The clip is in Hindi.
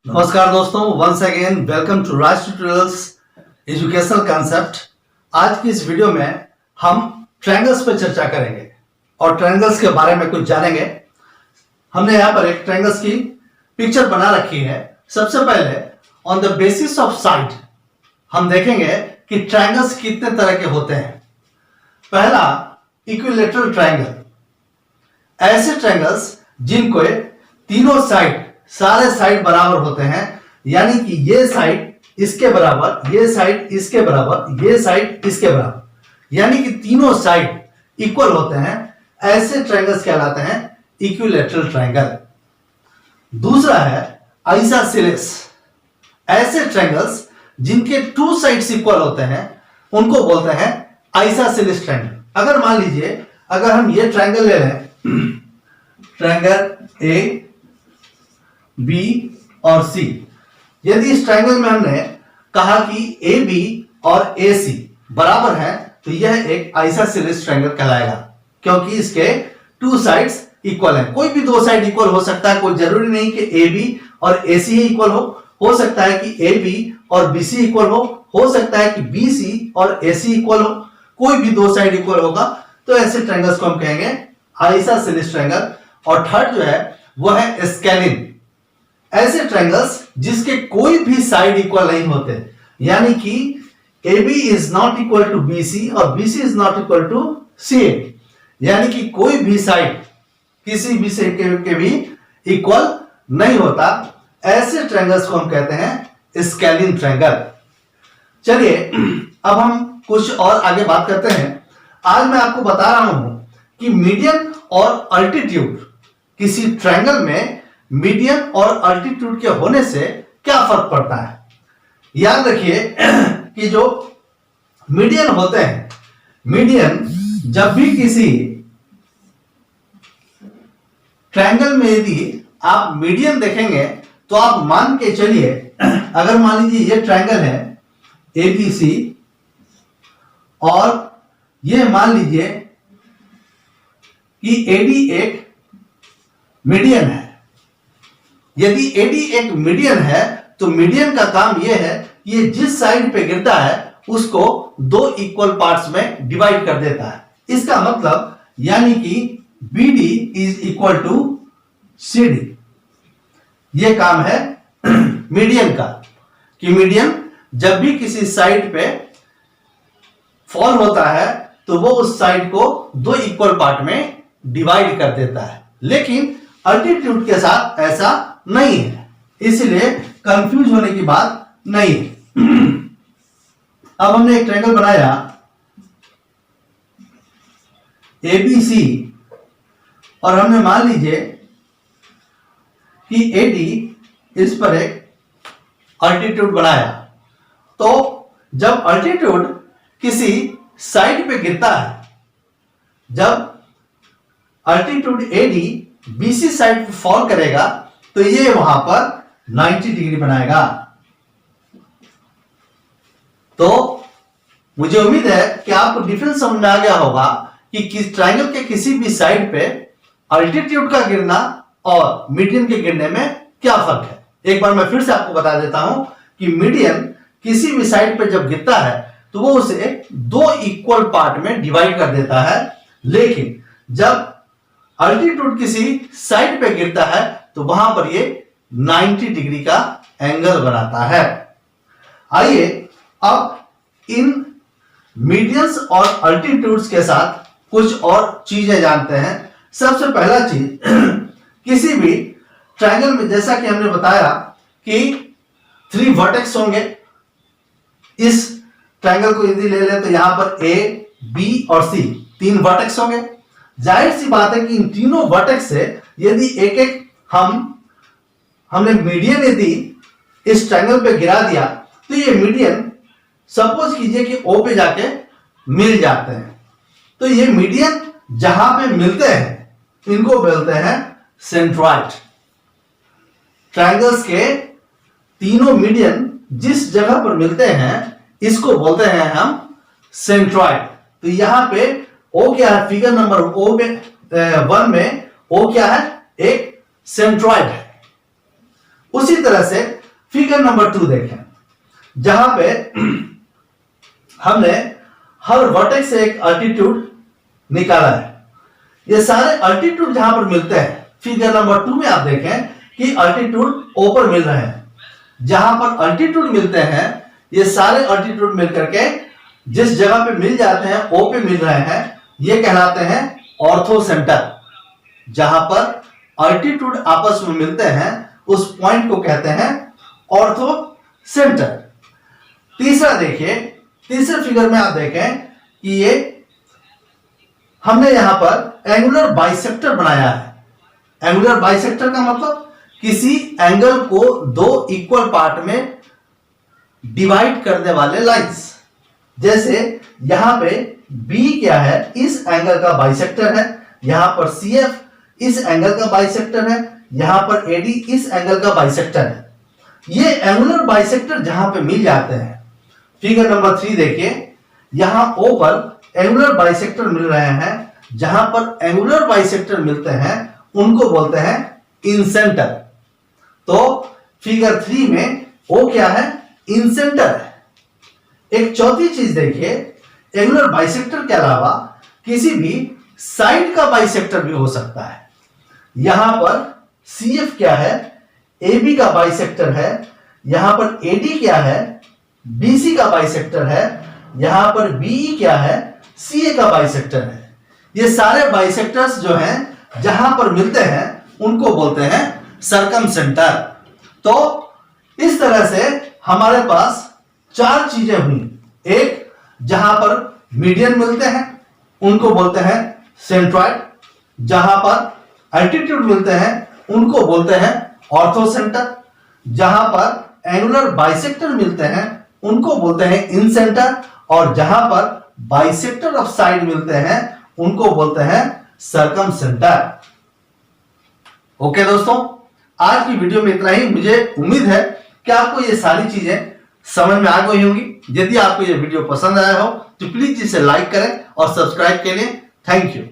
नमस्कार दोस्तों, once again welcome to Raj tutorials educational concept. आज की इस वीडियो में हम ट्रायंगल्स पर चर्चा करेंगे और ट्रायंगल्स के बारे में कुछ जानेंगे। हमने यहाँ पर एक ट्रायंगल्स की पिक्चर बना रखी है। सबसे पहले on the basis of side हम देखेंगे कि ट्रायंगल्स कितने तरह के होते हैं। पहला, इक्विलैटरल ट्रायंगल, ऐसे ट्रायंगल्स जिनको तीनों साइड, सारे साइड बराबर होते हैं, यानी कि ये साइड इसके बराबर, ये साइड इसके बराबर, ये साइड इसके बराबर, यानी कि तीनों साइड इक्वल होते हैं। ऐसे ट्रायंगल्स कहलाते हैं इक्विलैटरल ट्रायंगल। दूसरा है आइसोसेलेस, ऐसे ट्रायंगल्स जिनके टू साइड्स इक्वल होते हैं उनको बोलते हैं आइसोसेलेस ट्रायंगल। अगर मान लीजिए, अगर हम ये ट्रायंगल ले लें, ट्रायंगल ए, बी और सी, यदि इस ट्रायंगल में हमने कहा कि ए बी और ए सी बराबर है तो यह एक आइसोसेलेस ट्रायंगल कहलाएगा, क्योंकि इसके टू साइड्स इक्वल हैं। कोई भी दो साइड इक्वल हो सकता है, कोई जरूरी नहीं कि ए बी और ए सी ही इक्वल हो सकता है कि ए बी और बी सी इक्वल हो सकता है कि बी सी और ए सी इक्वल हो, कोई भी दो साइड इक्वल होगा तो ऐसे ट्रायंगल्स को हम कहेंगे आइसोसेलेस ट्रायंगल। और थर्ड जो है वो है स्केलिन, ऐसे ट्रायंगल्स जिसके कोई भी साइड इक्वल नहीं होते, यानी कि AB is not equal to BC और BC is not equal to CA, यानी कि कोई भी साइड किसी भी साइड के भी इक्वल नहीं होता। ऐसे ट्रायंगल्स को हम कहते हैं स्केलिन ट्रायंगल। चलिए अब हम कुछ और आगे बात करते हैं। आज मैं आपको बता रहा हूं कि मीडियन और अल्टीट्यूड, किसी ट्रायंगल में मीडियन और अल्टीट्यूड के होने से क्या फर्क पड़ता है। याद रखिए कि जो मीडियन होते हैं, मीडियन जब भी किसी ट्रायंगल में यदि आप मीडियन देखेंगे तो आप मान के चलिए, अगर मान लीजिए ये ट्रायंगल है ABC और ये मान लीजिए कि AD एक मीडियन है। यदि AD एक मीडियन है तो मीडियन का काम यह है कि ये जिस साइड पे गिरता है उसको दो इक्वल पार्ट्स में डिवाइड कर देता है। इसका मतलब यानी कि BD is equal to CD। ये काम है मीडियन का, कि मीडियन जब भी किसी साइड पे फॉल होता है तो वो उस साइड को दो इक्वल पार्ट में डिवाइड कर देता है। लेकिन अल्टीट्यूड के साथ ऐसा नहीं है, इसलिए कंफ्यूज होने की बात नहीं है। अब हमने एक ट्रायंगल बनाया ABC और हमने मान लीजिए कि AD इस पर एक अल्टीट्यूड बनाया। तो जब अल्टीट्यूड किसी साइड पे गिरता है, जब अल्टीट्यूड AD BC साइड पे फॉल करेगा तो ये वहां पर 90 डिग्री बनाएगा। तो मुझे उम्मीद है कि आपको डिफरेंस समझ में आ गया होगा कि किस ट्रायंगल के किसी भी साइड पे अल्टीट्यूड का गिरना और मीडियन के गिरने में क्या फर्क है। एक बार मैं फिर से आपको बता देता हूं कि मीडियन किसी भी साइड पे जब गिरता है तो वो उसे दो इक्वल पार्ट में डिवाइड कर देता है, लेकिन जब अल्टीट्यूड किसी साइड पे गिरता है तो वहां पर ये 90 डिग्री का एंगल बनाता है। आइए अब इन मीडियंस और अल्टीट्यूड्स के साथ कुछ और चीजें जानते हैं। सबसे पहला चीज, किसी भी ट्रायंगल में जैसा कि हमने बताया कि 3 वर्टेक्स होंगे। इस ट्रायंगल को यदि ले ले तो यहां पर A, B और C 3 वर्टेक्स होंगे। जाहिर सी बात है कि इन तीनों वर्टेक्स से यदि एक एक हमने मीडियन यदि इस ट्रायंगल पे गिरा दिया तो ये मीडियन सपोज कीजिए कि O पे जाके मिल जाते हैं। तो ये मीडियन जहां पे मिलते हैं इनको बोलते हैं सेंट्रॉइड। ट्रायंगल्स के तीनों मीडियन जिस जगह पर मिलते हैं इसको बोलते हैं हम सेंट्रॉइड। तो यहां पे O क्या है, फिगर नंबर O में 1 में O क्या है, एक सेंट्रॉइड है। उसी तरह से फिगर नंबर 2 देखें, जहां पे हमने हर वर्टेक्स से एक अल्टीट्यूड निकाला है। ये सारे अल्टीट्यूड जहां पर मिलते हैं, फिगर नंबर 2 में आप देखें कि अल्टीट्यूड ओ पर मिल रहे हैं। जहां पर अल्टीट्यूड मिलते हैं, ये सारे अल्टीट्यूड मिलकर के जिस जगह पे मिल जाते हैं, ओ पे मिल रहे हैं, ये कहलाते हैं ऑर्थो सेंटर। जहां पर अल्टीट्यूड आपस में मिलते हैं, उस पॉइंट को कहते हैं ऑर्थो सेंटर। तीसरा देखिए, तीसरे फिगर में आप देखें कि ये हमने यहां पर एंगुलर बाइसेक्टर बनाया है। एंगुलर बाइसेक्टर का मतलब किसी एंगल को दो इक्वल पार्ट में डिवाइड करने वाले लाइंस। जैसे यहां पे B क्या है, इस एंगल का बाइसेक्टर है। यहां पर CF इस एंगल का बाइसेक्टर है। यहां पर AD इस एंगल का बाइसेक्टर है। ये एंगुलर बाइसेक्टर जहां पे मिल जाते हैं, फिगर नंबर 3 देखिए, यहां O पर एंगुलर बाइसेक्टर मिल रहे हैं। जहां पर एंगुलर बाइसेक्टर मिलते हैं, उनको बोलते हैं इंसेंटर। तो फिगर 3 में O क्या है, इंसेंटर है। एक चौथी चीज देखिए, एंगुलर बाइसेक्टर के अलावा किसी भी साइड का बाइसेक्टर भी हो सकता है। यहां पर CF क्या है, AB का बाइसेक्टर है। यहां पर AD क्या है, BC का बाइसेक्टर है। यहां पर BE क्या है, CA का बाइसेक्टर है। ये सारे बाइसेक्टर्स जो हैं जहां पर मिलते हैं, उनको बोलते हैं सर्कमसेंटर। तो इस तरह से हमारे पास 4 चीजें हुई। एक, जहां पर मीडियन मिलते हैं, उनको बोलते हैं सेंट्रॉइड। जहां पर एल्टीट्यूड मिलते हैं, उनको बोलते हैं ऑर्थो सेंटर। जहां पर एंगुलर बाइसेक्टर मिलते हैं, उनको बोलते हैं इंसेंटर। और जहां पर बाइसेक्टर ऑफ साइड मिलते हैं, उनको बोलते हैं सर्कमसेंटर। ओके दोस्तों, आज की वीडियो में इतना ही। मुझे उम्मीद है कि आपको ये सारी चीजें समझ में आ गई होंगी। यदि आपको ये वीडियो पसंद आया हो तो प्लीज इसे लाइक करें और सब्सक्राइब करें। Thank you.